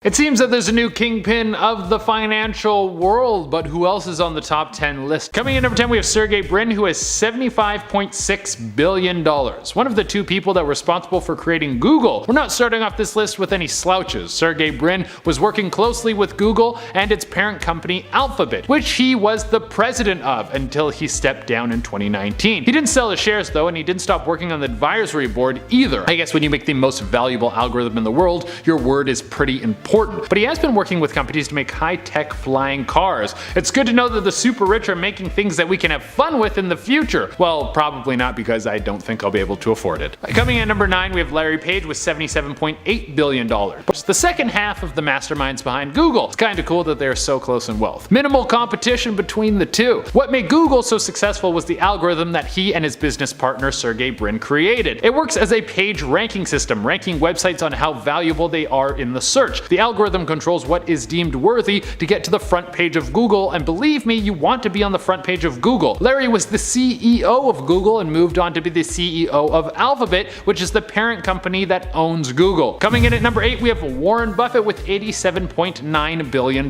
It seems that there's a new kingpin of the financial world, but who else is on the top 10 list? Coming in number 10, we have Sergey Brin, who has $75.6 billion. One of the two people that were responsible for creating Google. We're not starting off this list with any slouches. Sergey Brin was working closely with Google and its parent company Alphabet, which he was the president of until he stepped down in 2019. He didn't sell his shares though, and he didn't stop working on the advisory board either. I guess when you make the most valuable algorithm in the world, your word is pretty important. But he has been working with companies to make high-tech flying cars. It's good to know that the super rich are making things that we can have fun with in the future. Well, probably not, because I don't think I'll be able to afford it. Coming in at number 9, we have Larry Page with $77.8 billion. It's the second half of the masterminds behind Google. It's kinda cool that they're so close in wealth. Minimal competition between the two. What made Google so successful was the algorithm that he and his business partner Sergey Brin created. It works as a page ranking system, ranking websites on how valuable they are in the search. The algorithm controls what is deemed worthy to get to the front page of Google, and believe me, you want to be on the front page of Google. Larry was the CEO of Google and moved on to be the CEO of Alphabet, which is the parent company that owns Google. Coming in at number 8, we have Warren Buffett with $87.9 billion.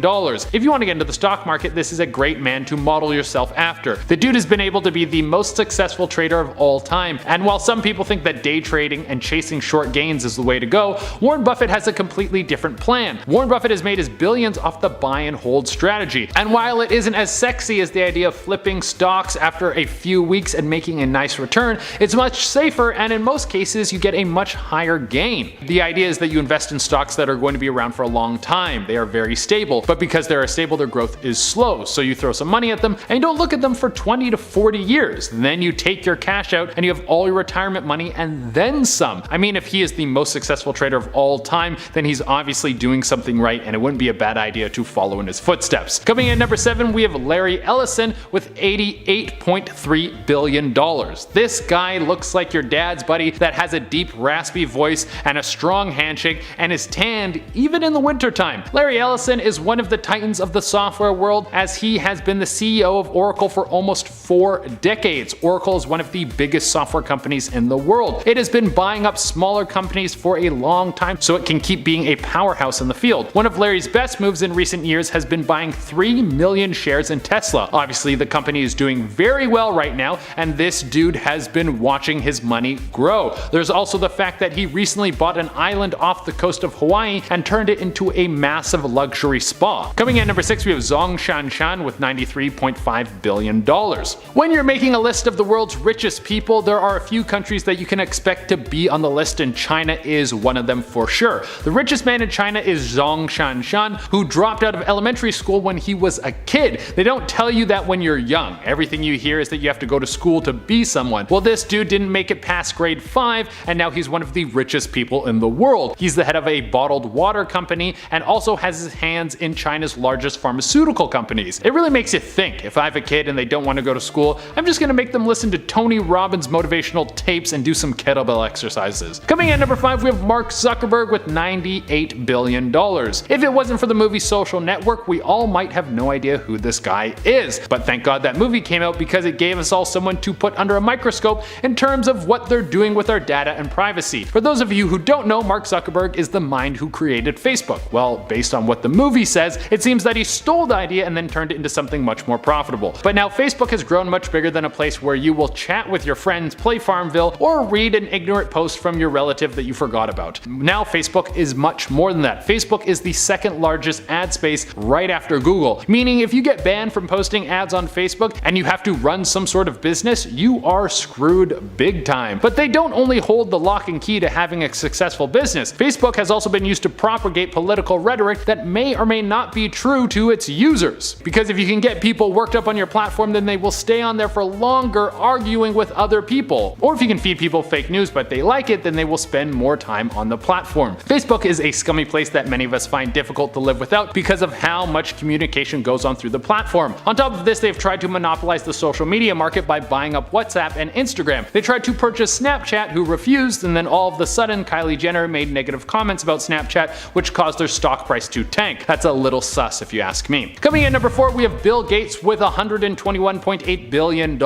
If you want to get into the stock market, this is a great man to model yourself after. The dude has been able to be the most successful trader of all time, and while some people think that day trading and chasing short gains is the way to go, Warren Buffett has a completely different plan. Warren Buffett has made his billions off the buy and hold strategy, and while it isn't as sexy as the idea of flipping stocks after a few weeks and making a nice return, it's much safer, and in most cases you get a much higher gain. The idea is that you invest in stocks that are going to be around for a long time. They are very stable, but because they are stable, their growth is slow, so you throw some money at them and you don't look at them for 20 to 40 years. Then you take your cash out and you have all your retirement money and then some. I mean, if he is the most successful trader of all time, then he's obviously doing something right, and it wouldn't be a bad idea to follow in his footsteps. Coming in at number 7, we have Larry Ellison with $88.3 billion. This guy looks like your dad's buddy that has a deep raspy voice and a strong handshake and is tanned even in the wintertime. Larry Ellison is one of the titans of the software world, as he has been the CEO of Oracle for almost 4 decades. Oracle is one of the biggest software companies in the world. It has been buying up smaller companies for a long time so it can keep being a powerhouse in the field. One of Larry's best moves in recent years has been buying 3 million shares in Tesla. Obviously, the company is doing very well right now, and this dude has been watching his money grow. There's also the fact that he recently bought an island off the coast of Hawaii and turned it into a massive luxury spa. Coming in at number 6, we have Zhong Shanshan with $93.5 billion. When you're making a list of the world's richest people, there are a few countries that you can expect to be on the list, and China is one of them for sure. The richest man in China is Zhong Shanshan, who dropped out of elementary school when he was a kid. They don't tell you that when you're young. Everything you hear is that you have to go to school to be someone. Well, this dude didn't make it past grade 5, and now he's one of the richest people in the world. He's the head of a bottled water company and also has his hands in China's largest pharmaceutical companies. It really makes you think. If I have a kid and they don't want to go to school, I'm just gonna make them listen to Tony Robbins motivational tapes and do some kettlebell exercises. Coming in at number 5, we have Mark Zuckerberg with $98 billion. If it wasn't for the movie Social Network, we all might have no idea who this guy is. But thank God that movie came out, because it gave us all someone to put under a microscope in terms of what they're doing with our data and privacy. For those of you who don't know, Mark Zuckerberg is the mind who created Facebook. Well, based on what the movie says, it seems that he stole the idea and then turned it into something much more profitable. But now Facebook has grown much bigger than a place where you will chat with your friends, play Farmville, or read an ignorant post from your relative that you forgot about. Now Facebook is much more than that. Facebook is the second largest ad space right after Google, meaning if you get banned from posting ads on Facebook and you have to run some sort of business, you are screwed big time. But they don't only hold the lock and key to having a successful business. Facebook has also been used to propagate political rhetoric that may or may not be true to its users. Because if you can get people worked up on your platform, then they will stay on there for longer arguing with other people. Or if you can feed people fake news but they like it, then they will spend more time on the platform. Facebook is a scummy place that many of us find difficult to live without because of how much communication goes on through the platform. On top of this, they've tried to monopolize the social media market by buying up WhatsApp and Instagram. They tried to purchase Snapchat, who refused, and then all of a sudden Kylie Jenner made negative comments about Snapchat, which caused their stock price to tank. That's a little sus if you ask me. Coming in at number 4, we have Bill Gates with $121.8 billion.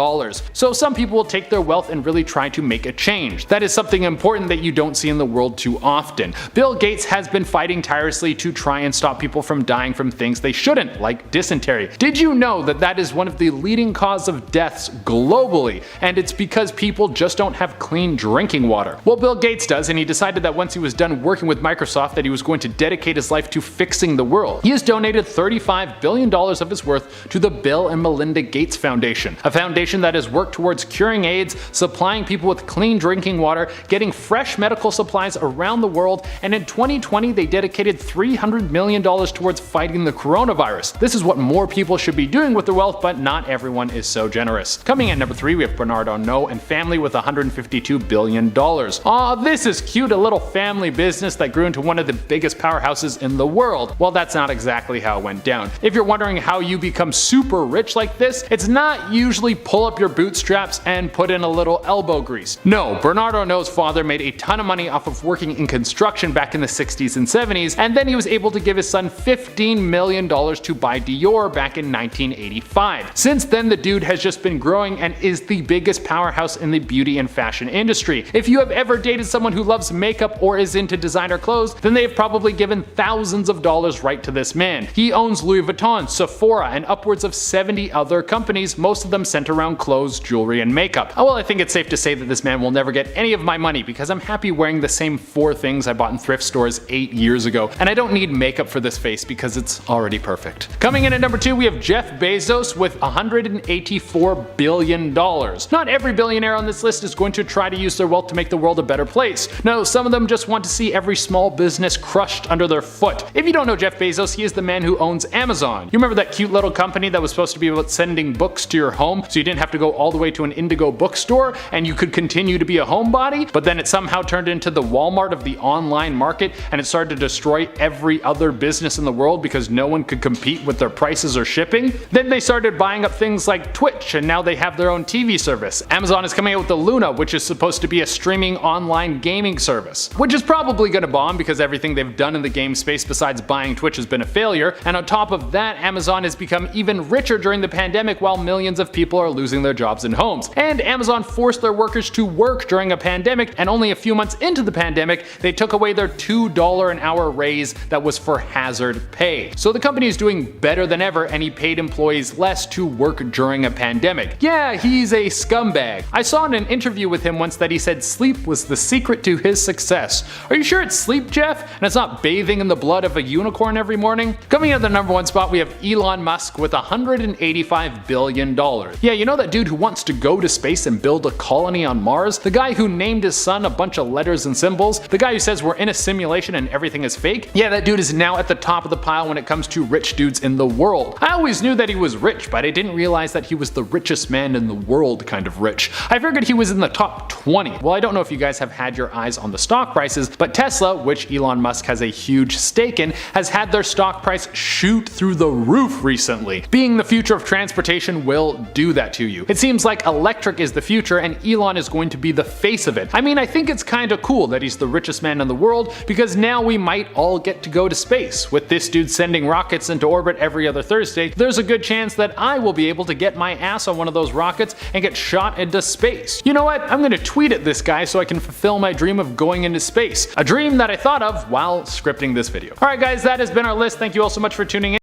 So some people will take their wealth and really try to make a change. That is something important that you don't see in the world too often. Bill Gates has been fighting fighting tirelessly to try and stop people from dying from things they shouldn't, like dysentery. Did you know that that is one of the leading causes of deaths globally, and it's because people just don't have clean drinking water? Well, Bill Gates does, and he decided that once he was done working with Microsoft that he was going to dedicate his life to fixing the world. He has donated $35 billion of his worth to the Bill and Melinda Gates Foundation, a foundation that has worked towards curing AIDS, supplying people with clean drinking water, getting fresh medical supplies around the world, and in 2020 they dedicated $300 million towards fighting the coronavirus. This is what more people should be doing with their wealth, but not everyone is so generous. Coming in at number 3, we have Bernard Arnault and family with $152 billion. Aw, this is cute, a little family business that grew into one of the biggest powerhouses in the world. Well, that's not exactly how it went down. If you're wondering how you become super rich like this, it's not usually pull up your bootstraps and put in a little elbow grease. No, Bernard Arnault's father made a ton of money off of working in construction back in the 60s and 70s, and then he was able to give his son $15 million to buy Dior back in 1985. Since then, the dude has just been growing and is the biggest powerhouse in the beauty and fashion industry. If you have ever dated someone who loves makeup or is into designer clothes, then they have probably given thousands of dollars right to this man. He owns Louis Vuitton, Sephora, and upwards of 70 other companies, most of them centered around clothes, jewelry, and makeup. Well, I think it's safe to say that this man will never get any of my money because I'm happy wearing the same 4 things I bought in thrift stores 8 years ago, and I don't need makeup for this face because it's already perfect. Coming in at number 2, we have Jeff Bezos with $184 billion. Not every billionaire on this list is going to try to use their wealth to make the world a better place. No, some of them just want to see every small business crushed under their foot. If you don't know Jeff Bezos, he is the man who owns Amazon. You remember that cute little company that was supposed to be about sending books to your home so you didn't have to go all the way to an Indigo bookstore and you could continue to be a homebody? But then it somehow turned into the Walmart of the online market and it started to destroy every other business in the world because no one could compete with their prices or shipping. Then they started buying up things like Twitch, and now they have their own TV service. Amazon is coming out with the Luna, which is supposed to be a streaming online gaming service, which is probably gonna bomb because everything they've done in the game space besides buying Twitch has been a failure. And on top of that, Amazon has become even richer during the pandemic while millions of people are losing their jobs and homes. And Amazon forced their workers to work during a pandemic, and only a few months into the pandemic, they took away their $2 an hour raise that was for hazard pay. So the company is doing better than ever, and he paid employees less to work during a pandemic. Yeah, he's a scumbag. I saw in an interview with him once that he said sleep was the secret to his success. Are you sure it's sleep, Jeff? And it's not bathing in the blood of a unicorn every morning? Coming in at the number 1 spot, we have Elon Musk with $185 billion. Yeah, you know that dude who wants to go to space and build a colony on Mars? The guy who named his son a bunch of letters and symbols? The guy who says we're in a simulation and everything is fake? Yeah, that dude is now at the top of the pile when it comes to rich dudes in the world. I always knew that he was rich, but I didn't realize that he was the richest man in the world kind of rich. I figured he was in the top 20. Well, I don't know if you guys have had your eyes on the stock prices, but Tesla, which Elon Musk has a huge stake in, has had their stock price shoot through the roof recently. Being the future of transportation will do that to you. It seems like electric is the future and Elon is going to be the face of it. I mean, I think it's kinda cool that he's the richest man in the world because now we might all get to go to space. With this dude sending rockets into orbit every other Thursday, there's a good chance that I will be able to get my ass on one of those rockets and get shot into space. You know what? I'm gonna tweet at this guy so I can fulfill my dream of going into space. A dream that I thought of while scripting this video. Alright guys, that has been our list. Thank you all so much for tuning in.